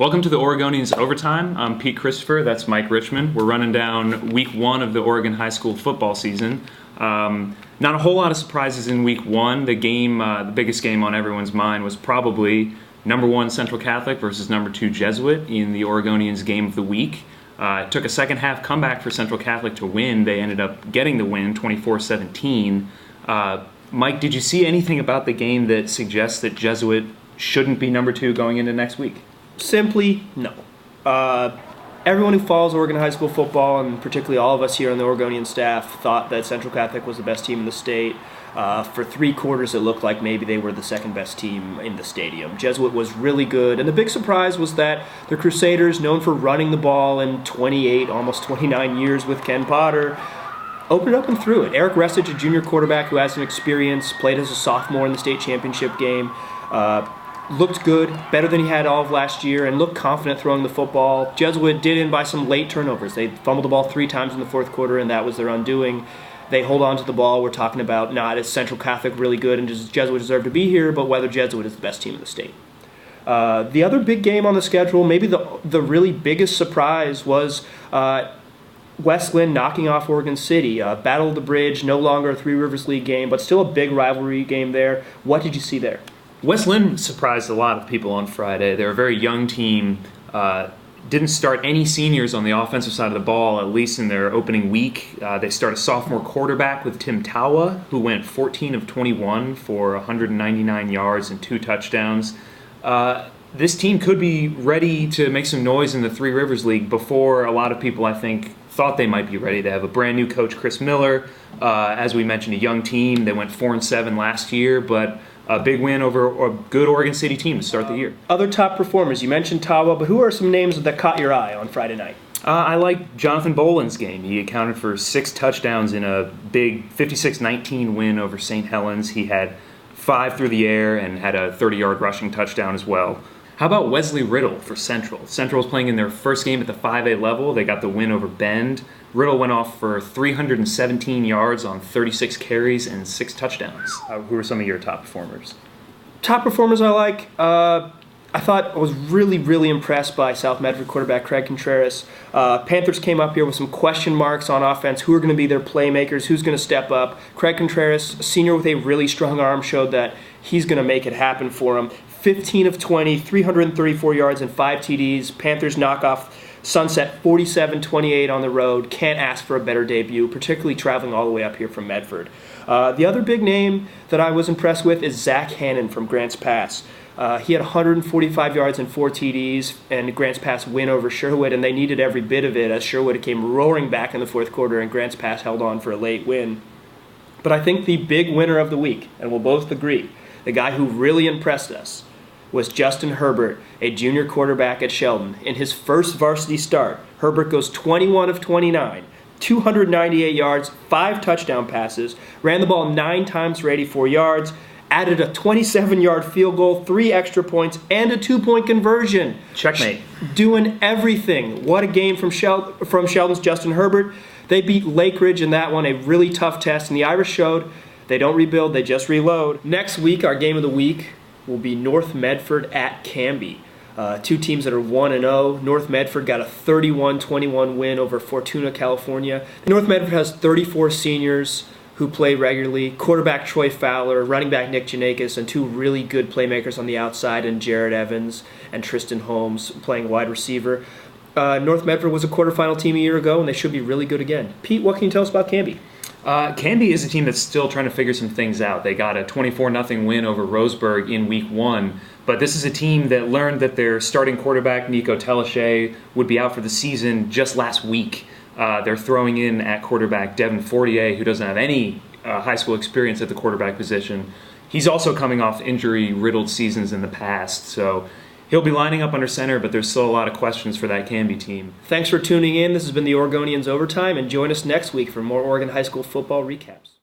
Welcome to the Oregonians Overtime. I'm Pete Christopher, that's Mike Richman. We're running down week one of the Oregon high school football season. Not a whole lot of surprises in week one. The biggest game on everyone's mind was probably number one Central Catholic versus number two Jesuit in the Oregonians game of the week. It took a second half comeback for Central Catholic to win. They ended up getting the win 24-17. Mike, did you see anything about the game that suggests that Jesuit shouldn't be number two going into next week? Simply, no. Everyone who follows Oregon high school football, and particularly all of us here on the Oregonian staff, thought that Central Catholic was the best team in the state. For 3 quarters, it looked like maybe they were the second best team in the stadium. Jesuit was really good, and the big surprise was that the Crusaders, known for running the ball in 28, almost 29 years with Ken Potter, opened up and threw it. Eric Resich, a junior quarterback who has some experience, played as a sophomore in the state championship game, looked good, better than he had all of last year, and looked confident throwing the football. Jesuit did end by some late turnovers. They fumbled the ball 3 times in the fourth quarter, and that was their undoing. They hold on to the ball. We're talking about not is Central Catholic really good and does Jesuit deserve to be here, but whether Jesuit is the best team in the state. The other big game on the schedule, maybe the really biggest surprise, was West Linn knocking off Oregon City. Battle of the Bridge, no longer a Three Rivers League game, but still a big rivalry game there. What did you see there? West Linn surprised a lot of people on Friday. They're a very young team. Didn't start any seniors on the offensive side of the ball, at least in their opening week. They start a sophomore quarterback with Tim Tawa, who went 14 of 21 for 199 yards and 2 touchdowns. This team could be ready to make some noise in the Three Rivers League before a lot of people, I think, thought they might be ready. They have a brand new coach, Chris Miller. As we mentioned, a young team. They went 4-7 last year, but a big win over a good Oregon City team to start the year. Other top performers, you mentioned Tawa, but who are some names that caught your eye on Friday night? I like Jonathan Boland's game. He accounted for 6 touchdowns in a big 56-19 win over St. Helens. He had 5 through the air and had a 30-yard rushing touchdown as well. How about Wesley Riddle for Central? Central was playing in their first game at the 5A level. They got the win over Bend. Riddle went off for 317 yards on 36 carries and 6 touchdowns. Who are some of your top performers? Top performers I like. I was really impressed by South Medford quarterback Craig Contreras. Panthers came up here with some question marks on offense. Who are going to be their playmakers? Who's going to step up? Craig Contreras, a senior with a really strong arm, showed that he's going to make it happen for him. 15 of 20, 334 yards and 5 TDs. Panthers knock off Sunset 47-28 on the road. Can't ask for a better debut, particularly traveling all the way up here from Medford. The other big name that I was impressed with is Zach Hannon from Grants Pass. He had 145 yards and 4 TDs, and Grants Pass win over Sherwood, and they needed every bit of it as Sherwood came roaring back in the fourth quarter, and Grants Pass held on for a late win. But I think the big winner of the week, and we'll both agree, the guy who really impressed us, was Justin Herbert, a junior quarterback at Sheldon. In his first varsity start, Herbert goes 21 of 29, 298 yards, 5 touchdown passes, ran the ball 9 times for 84 yards, added a 27-yard field goal, 3 extra points, and a 2-point conversion. Checkmate. Doing everything. What a game from Sheldon's Justin Herbert. They beat Lake Ridge in that one, a really tough test, and the Irish showed they don't rebuild, they just reload. Next week, our game of the week will be North Medford at Canby. 2 teams that are 1-0. North Medford got a 31-21 win over Fortuna, California. North Medford has 34 seniors who play regularly. Quarterback Troy Fowler, running back Nick Janakis, and 2 really good playmakers on the outside, and Jared Evans and Tristan Holmes playing wide receiver. North Medford was a quarterfinal team a year ago, and they should be really good again. Pete, what can you tell us about Canby? Canby is a team that's still trying to figure some things out. They got a 24-0 win over Roseburg in week 1, but this is a team that learned that their starting quarterback, Nico Telechet, would be out for the season just last week. They're throwing in at quarterback Devin Fortier, who doesn't have any high school experience at the quarterback position. He's also coming off injury-riddled seasons in the past, so he'll be lining up under center, but there's still a lot of questions for that Canby team. Thanks for tuning in. This has been the Oregonians Overtime, and join us next week for more Oregon high school football recaps.